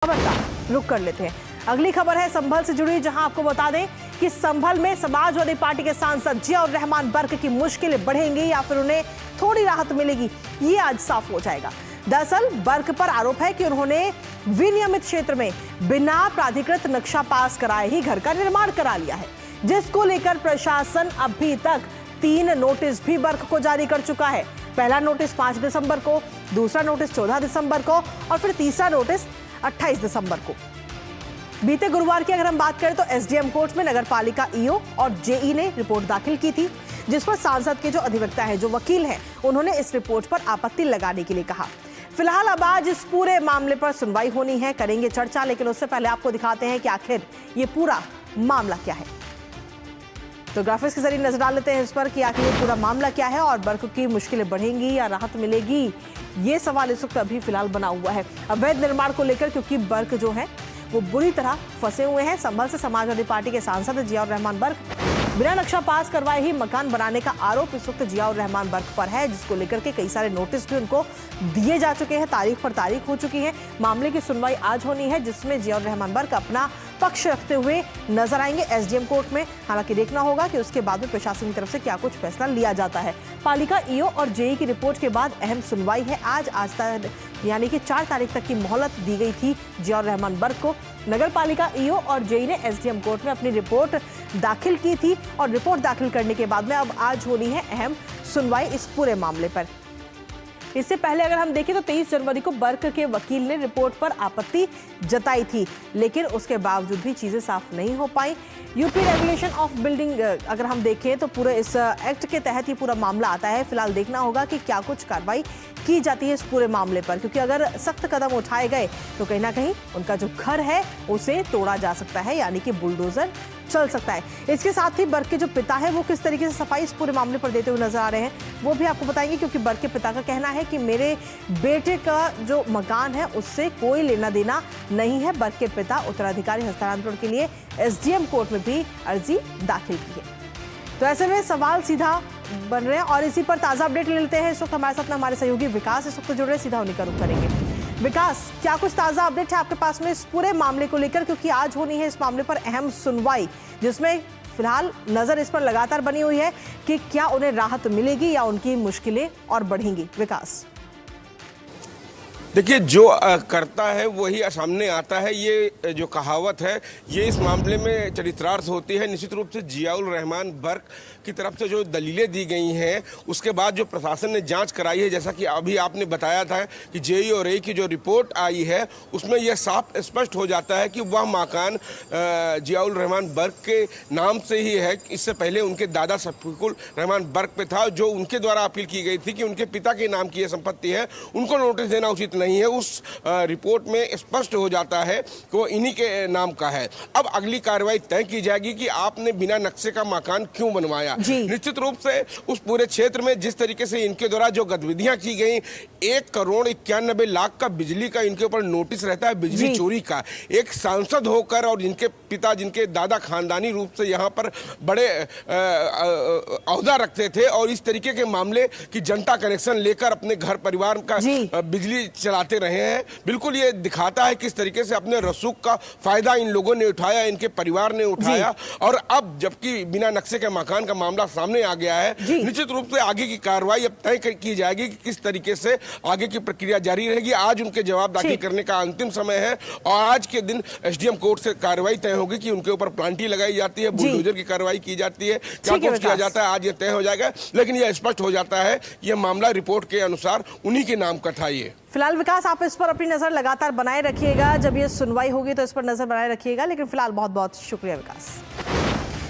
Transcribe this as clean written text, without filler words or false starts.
खबर का रुख कर लेते हैं। अगली खबर है संभल से जुड़ी, जहां आपको बता दें कि संभल में समाजवादी पार्टी के सांसद जियाउर रहमान बर्क की मुश्किलें बढ़ेंगी या फिर उन्हें थोड़ी राहत मिलेगी, ये आज साफ हो जाएगा। दरअसल बर्क पर आरोप है कि उन्होंने विनियमित क्षेत्र में बिना प्राधिकृत नक्शा पास कराए ही घर का निर्माण करा लिया है, जिसको लेकर प्रशासन अभी तक 3 नोटिस भी बर्क को जारी कर चुका है। पहला नोटिस 5 दिसंबर को, दूसरा नोटिस 14 दिसंबर को और फिर तीसरा नोटिस 28 दिसंबर को। बीते गुरुवार की अगर हम बात करें तो एसडीएम कोर्ट में नगर पालिका ईओ और जेई ने रिपोर्ट दाखिल की थी, जिस पर सांसद के जो अधिवक्ता है, जो वकील हैं, उन्होंने इस रिपोर्ट पर आपत्ति लगाने के लिए कहा। फिलहाल अब आज इस पूरे मामले पर सुनवाई होनी है, करेंगे चर्चा, लेकिन उससे पहले आपको दिखाते हैं कि आखिर ये पूरा मामला क्या है। तो ग्राफिक्स के जरिए नजर डाल लेते हैं इस पर कि आखिर ये पूरा मामला क्या है और बर्क की मुश्किलें बढ़ेंगी या राहत मिलेगी, ये सवाल इस वक्त अभी फिलहाल बना हुआ है अवैध निर्माण को लेकर, क्योंकि बर्क जो है वो बुरी तरह फंसे हुए हैं। संभल से समाजवादी पार्टी के सांसद जियाउर रहमान बर्क बिना नक्शा पास करवाए ही मकान बनाने का आरोप इस वक्त जियाउर रहमान बर्क पर है, जिसको लेकर के कई सारे नोटिस भी उनको दिए जा चुके हैं, तारीख पर तारीख हो चुकी है। मामले की सुनवाई आज होनी है, जिसमें जियाउर रहमान बर्क अपना पक्ष रखते हुए नजर आएंगे एसडीएम कोर्ट में। हालांकि देखना होगा कि उसके बाद में प्रशासन की तरफ से क्या कुछ फैसला लिया जाता है। पालिका ईओ और जेई की रिपोर्ट के बाद अहम सुनवाई है आज तक, यानी कि 4 तारीख तक की मोहलत दी गई थी जियाउर रहमान बर्क को। नगर पालिका ईओ और जेई ने एसडीएम कोर्ट में अपनी रिपोर्ट दाखिल की थी और रिपोर्ट दाखिल करने के बाद में अब आज होनी है अहम सुनवाई इस पूरे मामले पर। इससे पहले अगर हम देखें तो 23 जनवरी को बर्क के वकील ने रिपोर्ट पर आपत्ति जताई थी, लेकिन उसके बावजूद भी चीजें साफ नहीं हो पाई। यूपी रेगुलेशन ऑफ बिल्डिंग अगर हम देखें तो पूरे इस एक्ट के तहत ये पूरा मामला आता है। फिलहाल देखना होगा कि क्या कुछ कार्रवाई की जाती है इस पूरे मामले पर, क्योंकि अगर सख्त कदम उठाए गए तो कहीं ना कहीं उनका जो घर है उसे तोड़ा जा सकता है, यानी कि बुलडोजर चल सकता है। इसके साथ ही बर्क के जो पिता है वो किस तरीके से सफाई इस पूरे मामले पर देते हुए नजर आ रहे हैं, वो भी आपको बताएंगे, क्योंकि बर्क के पिता का कहना है कि मेरे बेटे का जो मकान है उससे कोई लेना देना नहीं है। बर्क के पिता उत्तराधिकारी हस्तांतरण के लिए एसडीएम कोर्ट में भी अर्जी दाखिल की है। तो ऐसे में सवाल सीधा बन रहे हैं और इसी पर ताजा अपडेट ले लेते हैं। इस वक्त हमारे साथ हमारे सहयोगी विकास इस वक्त जुड़ रहे हैं, सीधा उन्हीं का रुख करेंगे। विकास, क्या कुछ ताजा अपडेट है आपके पास में इस पूरे मामले को लेकर, क्योंकि आज होनी है इस मामले पर अहम सुनवाई, जिसमें फिलहाल नजर इस पर लगातार बनी हुई है कि क्या उन्हें राहत मिलेगी या उनकी मुश्किलें और बढ़ेंगी। विकास, देखिए, जो करता है वही सामने आता है, ये जो कहावत है ये इस मामले में चरितार्थ होती है। निश्चित रूप से जियाउर रहमान बर्क की तरफ से जो दलीलें दी गई हैं, उसके बाद जो प्रशासन ने जांच कराई है, जैसा कि अभी आपने बताया था कि जेई और एई की जो रिपोर्ट आई है उसमें यह साफ स्पष्ट हो जाता है कि वह मकान जियाउर रहमान बर्क के नाम से ही है। इससे पहले उनके दादा शफीकुल रहमान बर्क पे था, जो उनके द्वारा अपील की गई थी कि उनके पिता के नाम की यह संपत्ति है, उनको नोटिस देना उचित नहीं है। उस रिपोर्ट में स्पष्ट हो जाता है कि वो इन्हीं के नाम का है। अब अगली कार्रवाई तय की जाएगी कि आपने बिना नक्शे का मकान क्यों बनवाया। निश्चित रूप से उस पूरे क्षेत्र में जिस तरीके से इनके द्वारा जो गतिविधियां की गई, 1,91,00,000 का बिजली का इनके ऊपर नोटिस रहता है, बिजली चोरी का। एक सांसद होकर और इनके पिता, जिनके दादा खानदानी रूप से यहाँ पर बड़े ओहदा रखते थे और इस तरीके के मामले की जनता कनेक्शन लेकर अपने घर परिवार का बिजली चलाते रहे हैं, बिल्कुल ये दिखाता है किस तरीके से अपने रसूख का फायदा इन लोगों ने उठाया, इनके परिवार ने उठाया। और अब जबकि बिना नक्शे के मकान का मामला सामने आ गया है, निश्चित रूप से आगे की कार्रवाई अब तय की जाएगी कि किस तरीके से आगे की प्रक्रिया जारी रहेगी। आज उनके जवाब दाखिल करने का अंतिम समय है और आज के दिन एसडीएम कोर्ट से कार्रवाई तय होगी कि उनके ऊपर प्लांटी लगाई जाती है, बुलडोजर की कार्रवाई की जाती है, क्या कुछ किया जाता है, आज ये तय हो जाएगा। लेकिन यह स्पष्ट हो जाता है यह मामला रिपोर्ट के अनुसार उन्हीं के नाम का था। ये फिलहाल विकास, आप इस पर अपनी नजर लगातार बनाए रखिएगा, जब ये सुनवाई होगी तो इस पर नजर बनाए रखिएगा। लेकिन फिलहाल बहुत बहुत शुक्रिया विकास।